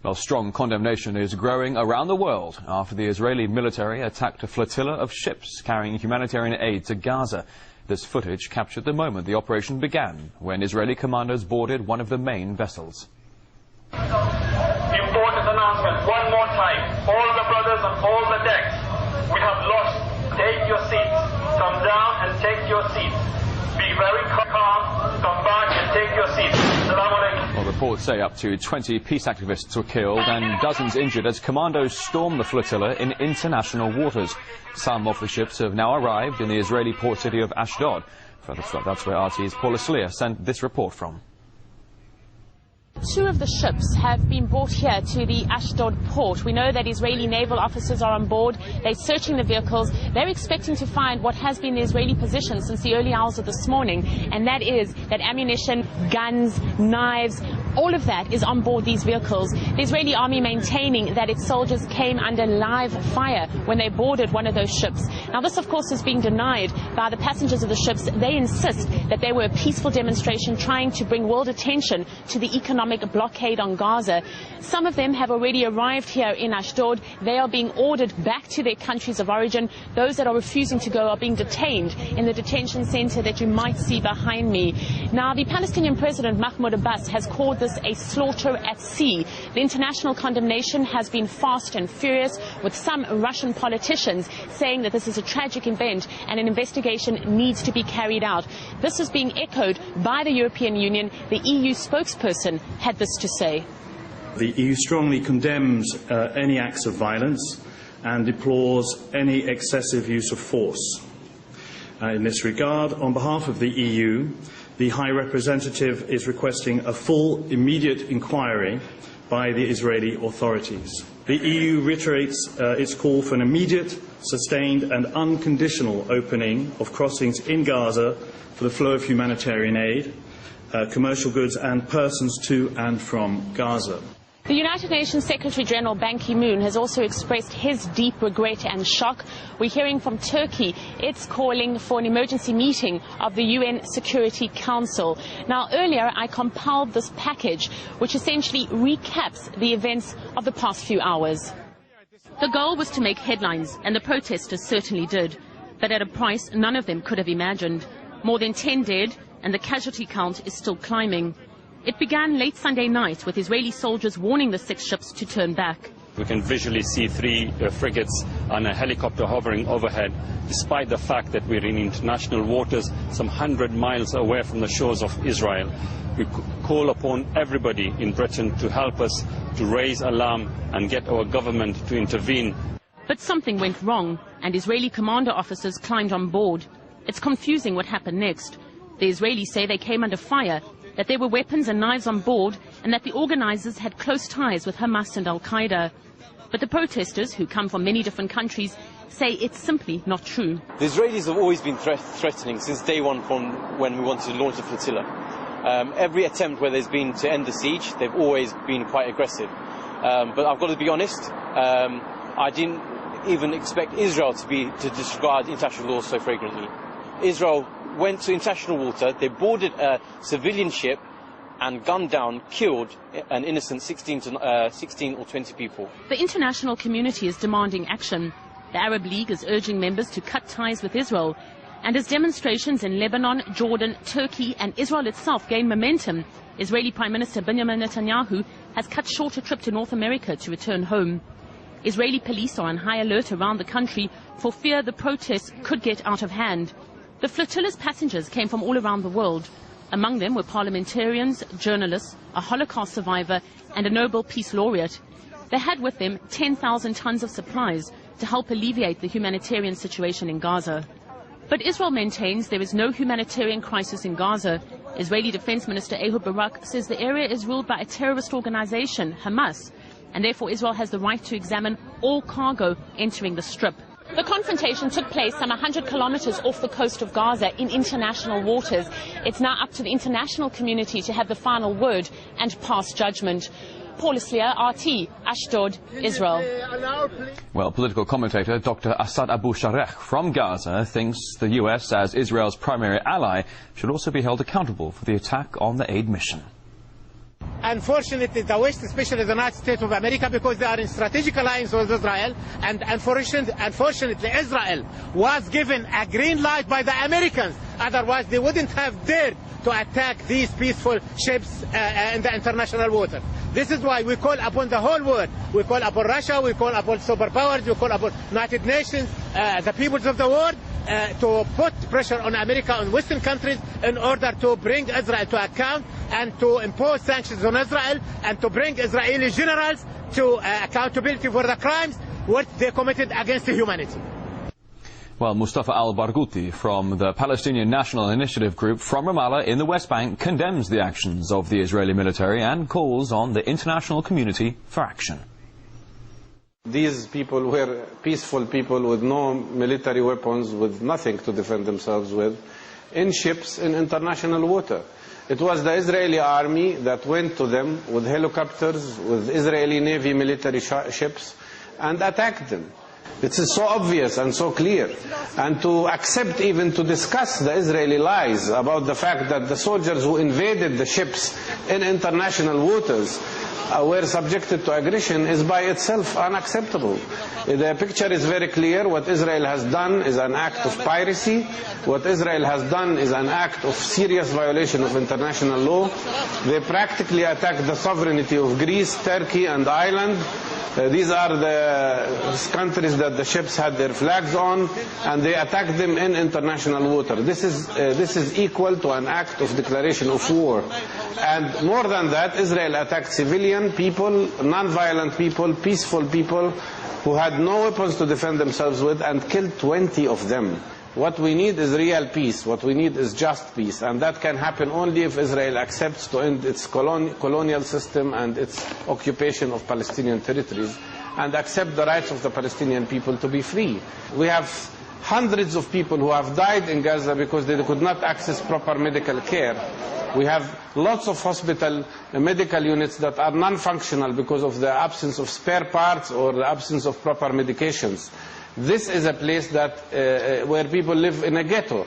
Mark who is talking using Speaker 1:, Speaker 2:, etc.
Speaker 1: Well, strong condemnation is growing around the world after the Israeli military attacked a flotilla of ships carrying humanitarian aid to Gaza. This footage captured the moment the operation began, when Israeli commandos boarded one of the main vessels.
Speaker 2: Important announcement, one more time. All the brothers on all the decks, we have lost. Take your seats. Come down and take your seats. Be very calm. Come back and take your seats. Assalamu alaikum.
Speaker 1: Well, reports say up to 20 peace activists were killed and dozens injured as commandos stormed the flotilla in international waters. Some of the ships have now arrived in the Israeli port city of Ashdod. That's where RT's Paula Sleer sent this report from.
Speaker 3: Two of the ships have been brought here to the Ashdod port. We know that Israeli naval officers are on board. They're searching the vehicles. They're expecting to find what has been the Israeli position since the early hours of this morning, and that is that ammunition, guns, knives, all of that is on board these vehicles. The Israeli army maintaining that its soldiers came under live fire when they boarded one of those ships. Now, this, of course, is being denied by the passengers of the ships. They insist that they were a peaceful demonstration trying to bring world attention to the economic blockade on Gaza. Some of them have already arrived here in Ashdod. They are being ordered back to their countries of origin. Those that are refusing to go are being detained in the detention center that you might see behind me. Now, the Palestinian President Mahmoud Abbas has called this a slaughter at sea. The international condemnation has been fast and furious, with some Russian politicians saying that this is a tragic event and an investigation needs to be carried out. This is being echoed by the European Union. The EU spokesperson had this to say.
Speaker 4: The EU strongly condemns any acts of violence and deplores any excessive use of force. In this regard, on behalf of the EU, the High Representative is requesting a full, immediate inquiry by the Israeli authorities. The EU reiterates its call for an immediate, sustained and unconditional opening of crossings in Gaza for the flow of humanitarian aid, commercial goods and persons to and from Gaza.
Speaker 3: The United Nations Secretary General Ban Ki-moon has also expressed his deep regret and shock. We're hearing from Turkey. It's calling for an emergency meeting of the UN Security Council. Now, earlier I compiled this package, which essentially recaps the events of the past few hours. The goal was to make headlines, and the protesters certainly did, but at a price none of them could have imagined. More than 10 dead, and the casualty count is still climbing. It began late Sunday night with Israeli soldiers warning the 6 ships to turn back.
Speaker 5: We can visually see 3 frigates and a helicopter hovering overhead, despite the fact that we're in international waters some 100 miles away from the shores of Israel. We call upon everybody in Britain to help us to raise alarm and get our government to intervene.
Speaker 3: But something went wrong, and Israeli commander officers climbed on board. It's confusing what happened next. The Israelis say they came under fire, that there were weapons and knives on board, and that the organizers had close ties with Hamas and Al-Qaeda. But the protesters, who come from many different countries, say it's simply not true.
Speaker 6: The Israelis have always been threatening since day one, from when we wanted to launch the flotilla. Every attempt where there's been to end the siege, they've always been quite aggressive. But I've got to be honest, I didn't even expect Israel to disregard international law so flagrantly. Israel went to international water, they boarded a civilian ship and gunned down, killed an innocent 16 or 20 people.
Speaker 3: The international community is demanding action. The Arab League is urging members to cut ties with Israel. And as demonstrations in Lebanon, Jordan, Turkey and Israel itself gain momentum, Israeli Prime Minister Benjamin Netanyahu has cut short a trip to North America to return home. Israeli police are on high alert around the country for fear the protests could get out of hand. The flotilla's passengers came from all around the world. Among them were parliamentarians, journalists, a Holocaust survivor and a Nobel Peace Laureate. They had with them 10,000 tons of supplies to help alleviate the humanitarian situation in Gaza. But Israel maintains there is no humanitarian crisis in Gaza. Israeli Defense Minister Ehud Barak says the area is ruled by a terrorist organization, Hamas, and therefore Israel has the right to examine all cargo entering the Strip. The confrontation took place some 100 kilometers off the coast of Gaza in international waters. It's now up to the international community to have the final word and pass judgment. Paula Sleer, RT, Ashdod, Israel.
Speaker 1: Well, political commentator Dr. Assad Abu Shareh from Gaza thinks the US, as Israel's primary ally, should also be held accountable for the attack on the aid mission.
Speaker 7: unfortunately, the West, especially the United States of America, because they are in strategic alliance with Israel, and unfortunately, Israel was given a green light by the Americans. Otherwise, they wouldn't have dared to attack these peaceful ships in the international water. This is why we call upon the whole world. We call upon Russia, we call upon superpowers, we call upon United Nations, the peoples of the world, to put pressure on America and Western countries in order to bring Israel to account and to impose sanctions on Israel and to bring Israeli generals to accountability for the crimes what they committed against humanity.
Speaker 1: Well, Mustafa al-Barghouti from the Palestinian National Initiative Group from Ramallah in the West Bank condemns the actions of the Israeli military and calls on the international community for action.
Speaker 8: These people were peaceful people with no military weapons, with nothing to defend themselves with, in ships in international water. It was the Israeli army that went to them with helicopters, with Israeli Navy military ships, and attacked them. It is so obvious and so clear. And to accept, even to discuss the Israeli lies about the fact that the soldiers who invaded the ships in international waters were subjected to aggression is by itself unacceptable. The picture is very clear. What Israel has done is an act of piracy. What Israel has done is an act of serious violation of international law. They practically attacked the sovereignty of Greece, Turkey and Ireland. These are the countries that the ships had their flags on, and they attacked them in international water. This is equal to an act of declaration of war. And more than that, Israel attacked civilian people, non-violent people, peaceful people who had no weapons to defend themselves with, and killed 20 of them. What we need is real peace. What we need is just peace. And that can happen only if Israel accepts to end its colonial system and its occupation of Palestinian territories, and accept the rights of the Palestinian people to be free. We have hundreds of people who have died in Gaza because they could not access proper medical care. We have lots of hospital medical units that are non-functional because of the absence of spare parts or the absence of proper medications. This is a place that where people live in a ghetto.